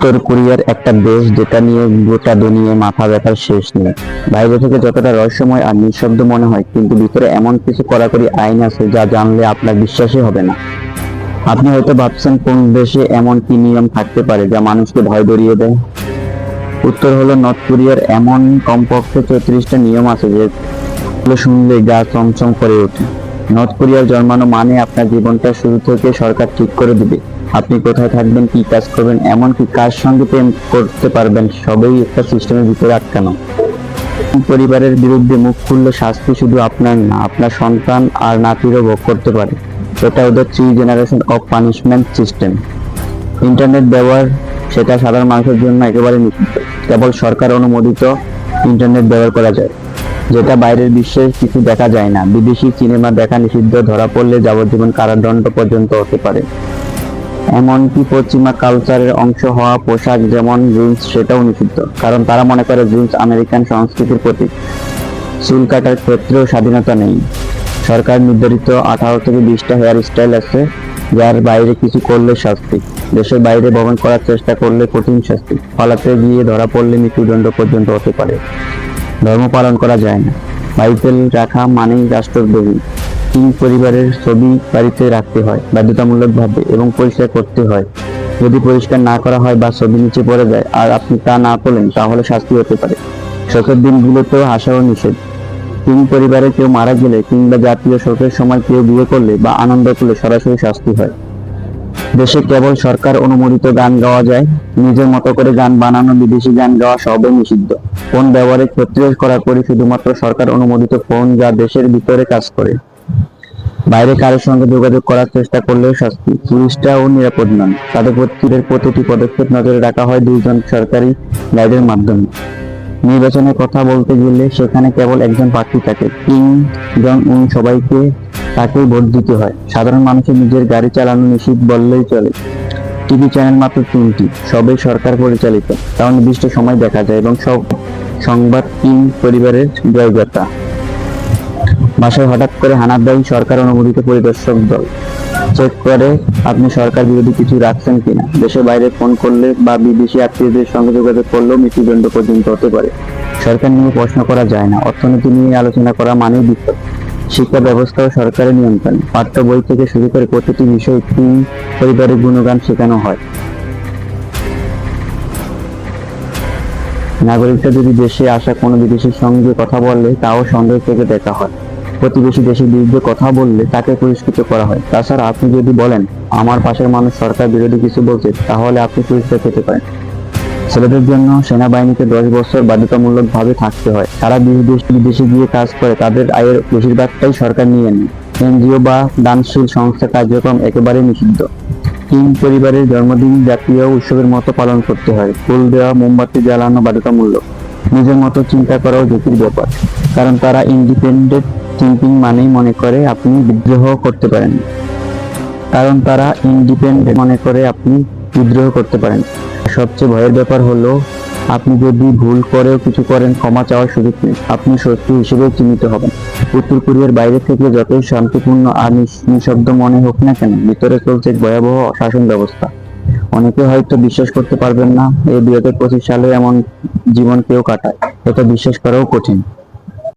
উত্তর কোরিয়ার একটা দেশ যেটা নিয়ে গোটা দুনিয়ায় মাথা ব্যথার শেষ নেই। বাইরে থেকে যতটা রহস্যময় আর নিঃশব্দ মনে হয়, কিন্তু ভিতরে এমন কিছু কড়াকড়ি আইন আছে যা জানলে আপনার বিশ্বাসই হবে না। আপনি হয়তো ভাবছেন, কোন দেশে এমন কি নিয়ম থাকতে পারে যা মানুষকে ভয় ধরিয়ে দেয়? উত্তর হলো, নর্থ কোরিয়ার এমন কমপক্ষে 34টা নিয়ম আছে যেগুলো শুনলে গা চমচম করে ওঠে। নর্থ কোরিয়ার জন্মানো মানে আপনার জীবনটা শুরু থেকে সরকার ঠিক করে দিবে। আপনি কোথায় থাকবেন, কি কাজ করবেন, এমনকি কার সঙ্গে প্রেম করতে পারবেন, সবই একটা সিস্টেমের ভিতরে আটকানো। পরিবারের বিরুদ্ধে মুখ খুললে শাস্তি শুধু আপনার না, আপনার সন্তান আর নাতিরও ভোগ করতে পারে। এটা ওদের 3 generation of punishment system. Internet ব্যবহার, সেটা সাধারণ মানুষের জন্য একেবারে নিষিদ্ধ। কেবল সরকার অনুমোদিত ইন্টারনেট ব্যবহার করা যায়, যেটা বাইরের বিশ্বে কিছু দেখা যায় না। বিদেশি সিনেমা দেখা নিষিদ্ধ, ধরা পড়লে যাবজ্জীবন কারাদণ্ড পর্যন্ত হতে পারে। এমনকি পশ্চিমা কালচারের অংশ হওয়া পোশাক যেমন জিন্স, সেটাও নিষিদ্ধ, কারণ তারা মনে করে জিন্স আমেরিকান সংস্কৃতির প্রতীক। চুল কাটার ক্ষেত্রেও স্বাধীনতা নেই। সরকার নির্ধারিত 18 থেকে 20টা হেয়ার স্টাইল আছে, যার বাইরে কিছু করলে শাস্তি। দেশের বাইরে ভ্রমণ করার চেষ্টা করলে কঠিন শাস্তি। পালাতে গিয়ে ধরা পড়লে মৃত্যুদণ্ড পর্যন্ত হতে পারে। ধর্ম পালন করা যায় না। বাইবেল রাখা মানেই রাষ্ট্রদ্রোহী। কিং পরিবারের ছবি বাড়িতে রাখতে হয় বাধ্যতামূলকভাবে, এবং পরিষ্কার করতে হয়। যদি পরিষ্কার না করা হয় বা ছবি নিচে পড়ে যায় আর আপনি তা না তোলেন, তাহলে শাস্তি হতে পারে। শোকের দিনগুলোতেও হাসাও নিষেধ। কিং পরিবারে কেউ মারা গেলে কিংবা জাতীয় শোকের সময় কেউ বিয়ে করলে বা আনন্দ করলে সরাসরি শাস্তি হয়। দেশে কেবল সরকার অনুমোদিত গান গাওয়া যায়। নিজের মতো করে গান বানানো, বিদেশি গান গাওয়া সবই নিষিদ্ধ। ফোন ব্যবহারের ক্ষেত্রে কড়াকড়ি, শুধুমাত্র সরকার অনুমোদিত ফোন যা দেশের ভিতরে কাজ করে। বাইরে কারোর সঙ্গে যোগাযোগ করার চেষ্টা করলেও শাস্তি। পুলিশটাও নিরাপদ নন, তাদের প্রতিটি পদক্ষেপ নজরে রাখা হয় 2 জন সরকারি গাইডের মাধ্যমে। নির্বাচনের কথা বলতে গেলে সেখানে কেবল একজন প্রার্থী থাকে, কিম জং উন। সবাইকে তাকেই ভোট দিতে হয়। সাধারণ মানুষের নিজের গাড়ি চালানো নিষিদ্ধ বললেই চলে। টিভি চ্যানেল মাত্র 3টি, সবই সরকার পরিচালিত, তাও নির্দিষ্ট সময় দেখা যায়, এবং সব সংবাদ কিম পরিবারের জয়গাথা। বাসায় হঠাৎ করে হানা দেয় সরকার অনুমোদিত পরিদর্শক দল। চেক করে আপনি সরকার বিরোধী কিছু রাখছেন কিনা। দেশের বাইরে ফোন করলে বা বিদেশি আত্মীয়দের সঙ্গে যোগাযোগ করলেও মৃত্যুদণ্ড পর্যন্ত হতে পারে। সরকার নিয়ে প্রশ্ন করা যায় না। অর্থনীতি নিয়ে আলোচনা করা মানেই বিপদ। শিক্ষা ব্যবস্থাও সরকারের নিয়ন্ত্রণে। পাঠ্য বই থেকে শুরু করে প্রতিটি বিষয় কিং পরিবারের গুণগান শেখানো হয়। নাগরিকরা যদি দেশে আসা কোনো বিদেশির সঙ্গে কথা বললে, তাও সন্দেহ থেকে দেখা হয়। প্রতিবেশী দেশের বিরুদ্ধে কথা বললে তাকে পুরস্কৃত করা হয়। তাছাড়া আপনি যদি বলেন, আমার পাশের মানুষ সরকার বিরোধী কিছু বলছে, তাহলে আপনি পুরস্কার পেতে পারেন। ছেলেদের জন্য সেনাবাহিনীতে 10 বছর বাধ্যতামূলকভাবে থাকতে হয়। তারা বিদেশে গিয়ে কাজ করে, তাদের আয়ের বেশিরভাগটাই সরকার নিয়ে নেয়। এনজিও বা দানশীল সংস্থা কার্যক্রম একেবারে নিষিদ্ধ। কিং পরিবারের জন্মদিন জাতীয় উৎসবের মতো পালন করতে হয়। ফুল দেওয়া, মোমবাতি জ্বালানো বাধ্যতামূলক। নিজের মতো চিন্তা করাও ঝুঁকির ব্যাপার, কারণ তারা ইন্ডিপেন্ডেন্ট থিঙ্কিং মানেই মনে করে আপনি বিদ্রোহ করতে পারেন। সবচেয়ে ভয়ের ব্যাপার হলো, আপনি যদি ভুল করেও কিছু করেন, ক্ষমা চাওয়ার সুযোগ নেই। আপনি শত্রু হিসেবেও চিহ্নিত হবেন। উত্তর কোরিয়ার বাইরে থেকে যতই শান্তিপূর্ণ আর নিঃশব্দ মনে হোক না কেন, ভিতরে চলছে এক ভয়াবহ শাসন ব্যবস্থা। অনেকে হয়তো বিশ্বাস করতে পারবেন না, এই 2025 সালে এমন জীবন কেউ কাটায়, এটা বিশ্বাস করাও কঠিন।